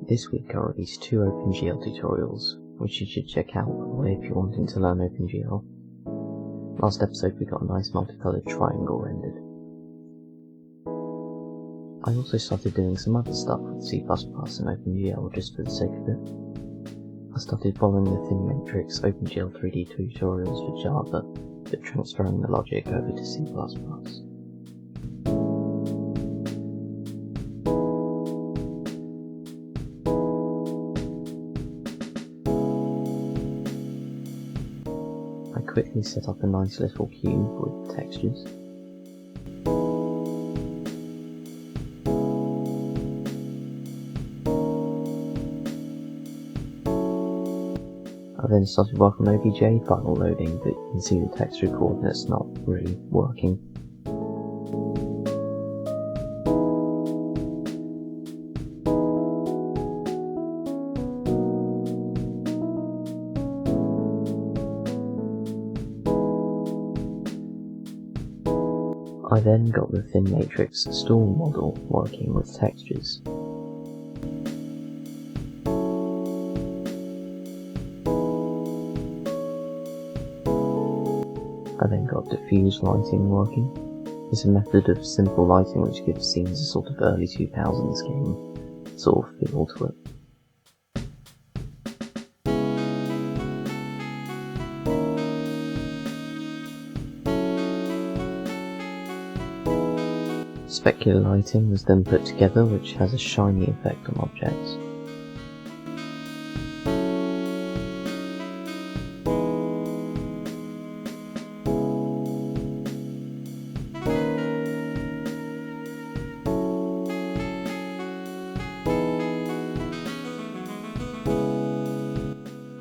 This week I released 2 OpenGL tutorials, which you should check out by the way if you're wanting to learn OpenGL. Last episode we got a nice multicoloured triangle rendered. I also started doing some other stuff with C++ and OpenGL just for the sake of it. I started following the thin matrix OpenGL 3D tutorials for Java, but transferring the logic over to C++. I quickly set up a nice little cube with textures. I then started work on OBJ file loading, but you can see the texture coordinates not really working. I then got the thin matrix storm model working with textures. I then got diffuse lighting working. It's a method of simple lighting which gives scenes a sort of early 2000s game sort of feel to it. Specular lighting was then put together, which has a shiny effect on objects.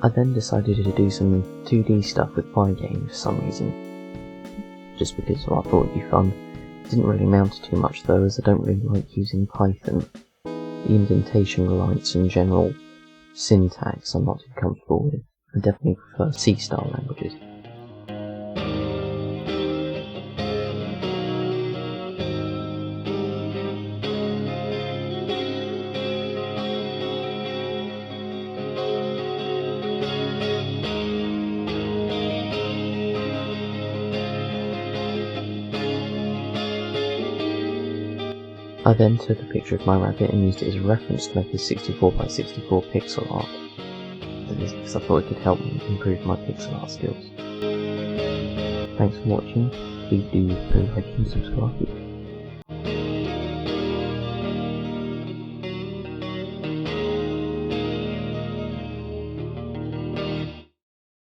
I then decided to do some 2D stuff with Pygame for some reason, just because I thought it'd be fun. Didn't really amount to too much though, as I don't really like using Python. The indentation reliance and general syntax I'm not too comfortable with. I definitely prefer C-style languages. I then took a picture of my rabbit and used it as a reference to make this 64x64 pixel art. That is because I thought it could help me improve my pixel art skills. Thanks for watching, please do like and subscribe.